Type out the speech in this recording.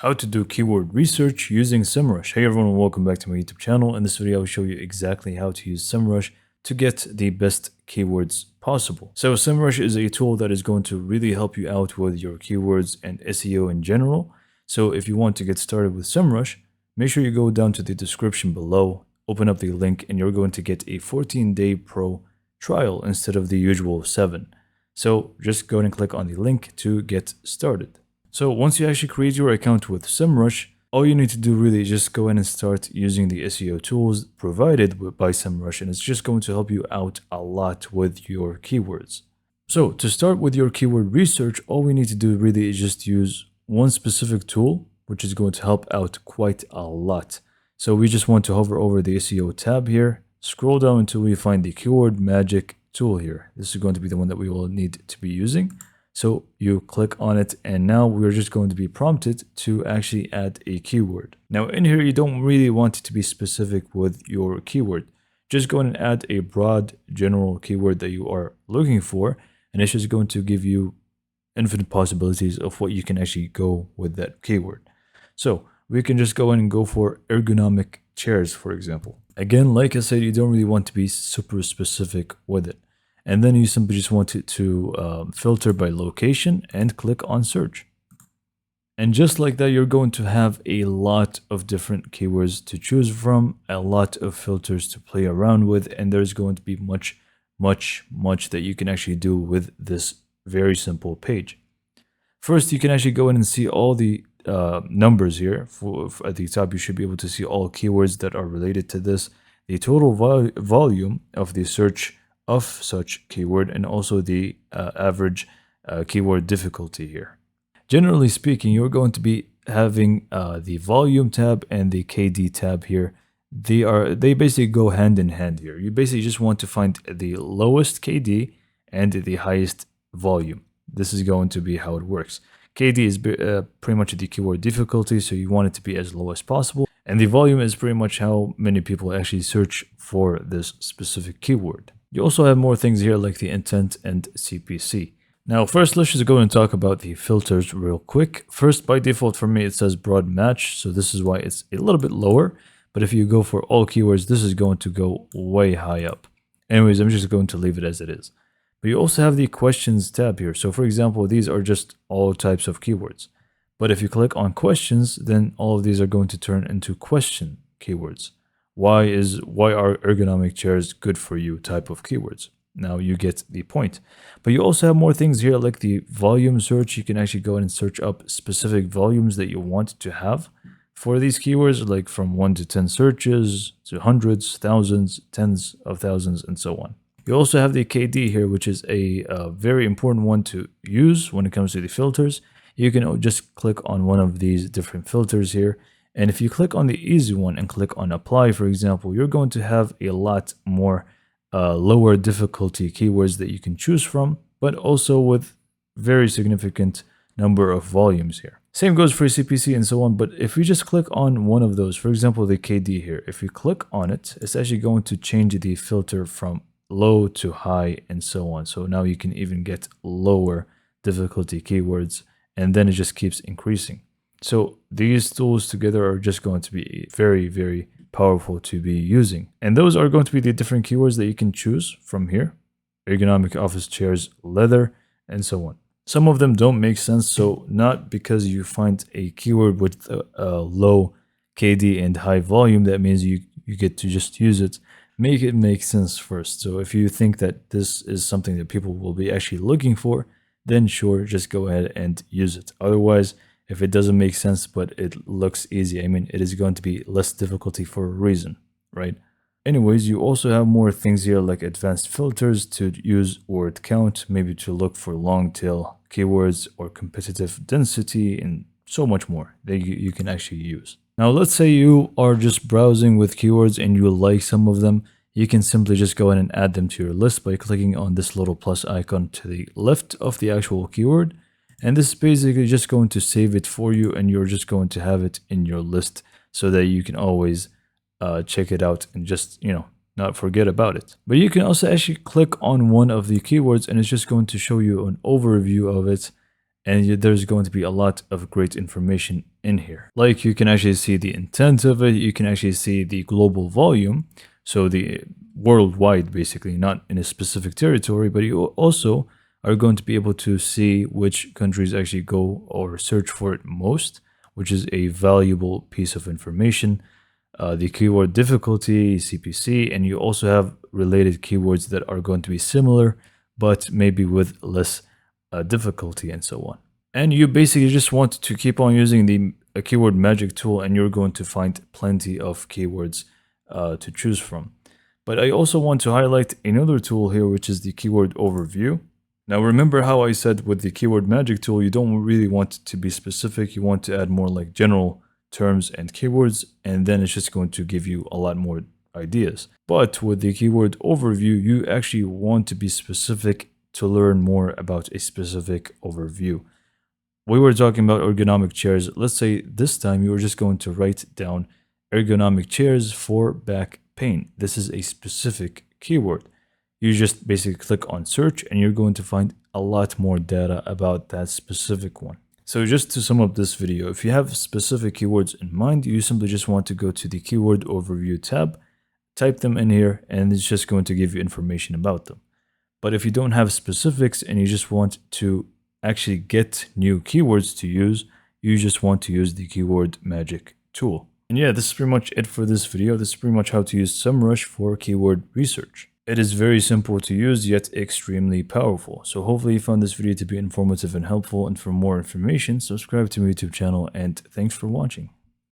How to do keyword research using Semrush. Hey everyone, welcome back to my YouTube channel. In this video, I will show you exactly how to use Semrush to get the best keywords possible. So Semrush is a tool that is going to really help you out with your keywords and SEO in general. So if you want to get started with Semrush, make sure you go down to the description below, open up the link, and you're going to get a 14-day pro trial instead of the usual 7. So just go and click on the link to get started. So once you actually create your account with Semrush, all you need to do really is just go in and start using the SEO tools provided by Semrush, and it's just going to help you out a lot with your keywords. So to start with your keyword research, all we need to do really is just use one specific tool, which is going to help out quite a lot. So we just want to hover over the SEO tab here, scroll down until we find the keyword magic tool here. This is going to be the one that we will need to be using. So you click on it, and now we're just going to be prompted to actually add a keyword. Now in here, you don't really want it to be specific with your keyword. Just go and add a broad general keyword that you are looking for, and it's just going to give you infinite possibilities of what you can actually go with that keyword. So we can just go in and go for ergonomic chairs, for example. Again, like I said, you don't really want to be super specific with it. And then you simply just want it to filter by location and click on search. And just like that, you're going to have a lot of different keywords to choose from, a lot of filters to play around with, and there's going to be much that you can actually do with this very simple page. First, you can actually go in and see all the numbers here. At the top, you should be able to see all keywords that are related to this, the total volume of the search of such keyword, and also the average keyword difficulty here. Generally speaking, you're going to be having the volume tab and the KD tab here. They basically go hand in hand here. You basically just want to find the lowest KD and the highest volume. This is going to be how it works. KD is pretty much the keyword difficulty, so you want it to be as low as possible. And the volume is pretty much how many people actually search for this specific keyword. You also have more things here like the intent and CPC. Now, first, let's just go and talk about the filters real quick. First, by default for me, it says broad match. So this is why it's a little bit lower. But if you go for all keywords, this is going to go way high up. Anyways, I'm just going to leave it as it is. But you also have the questions tab here. So for example, these are just all types of keywords. But if you click on questions, then all of these are going to turn into question keywords. Why are ergonomic chairs good for you type of keywords. Now you get the point. But you also have more things here like the volume search. You can actually go in and search up specific volumes that you want to have for these keywords, like from 1 to 10 searches to hundreds, thousands, tens of thousands, and so on. You also have the KD here, which is a very important one to use when it comes to the filters. You can just click on one of these different filters here. And if you click on the easy one and click on apply, for example, you're going to have a lot more lower difficulty keywords that you can choose from, but also with very significant number of volumes here. Same goes for CPC and so on. But if we just click on one of those, for example, the KD here, if you click on it, it's actually going to change the filter from low to high and so on. So now you can even get lower difficulty keywords, and then it just keeps increasing. So these tools together are just going to be very powerful to be using. And those are going to be the different keywords that you can choose from here. Ergonomic office chairs, leather, and so on. Some of them don't make sense. So not because you find a keyword with a low KD and high volume, that means you get to just use it. Make it make sense first. So if you think that this is something that people will be actually looking for, then sure, just go ahead and use it. Otherwise, if it doesn't make sense, but it looks easy, I mean, it is going to be less difficulty for a reason, right? Anyways, you also have more things here like advanced filters to use word count, maybe to look for long tail keywords or competitive density, and so much more that you can actually use. Now, let's say you are just browsing with keywords and you like some of them. You can simply just go in and add them to your list by clicking on this little plus icon to the left of the actual keyword. And this is basically just going to save it for you, and you're just going to have it in your list so that you can always check it out and just, not forget about it. But you can also actually click on one of the keywords, and it's just going to show you an overview of it and there's going to be a lot of great information in here. Like you can actually see the intent of it, you can actually see the global volume, so the worldwide basically, not in a specific territory, but you also are going to be able to see which countries actually go or search for it most, which is a valuable piece of information. The keyword difficulty, CPC, and you also have related keywords that are going to be similar, but maybe with less difficulty and so on. And you basically just want to keep on using the keyword magic tool, and you're going to find plenty of keywords to choose from. But I also want to highlight another tool here, which is the keyword overview. Now remember how I said with the keyword magic tool, you don't really want to be specific, you want to add more like general terms and keywords, and then it's just going to give you a lot more ideas. But with the keyword overview, you actually want to be specific to learn more about a specific overview. We were talking about ergonomic chairs. Let's say this time you were just going to write down ergonomic chairs for back pain. This is a specific keyword. You just basically click on search and you're going to find a lot more data about that specific one. So just to sum up this video, if you have specific keywords in mind, you simply just want to go to the keyword overview tab, type them in here, and it's just going to give you information about them. But if you don't have specifics and you just want to actually get new keywords to use, you just want to use the keyword magic tool. And yeah, this is pretty much it for this video. This is pretty much how to use Semrush for keyword research. It is very simple to use, yet extremely powerful. So hopefully you found this video to be informative and helpful. And for more information, subscribe to my YouTube channel, and thanks for watching.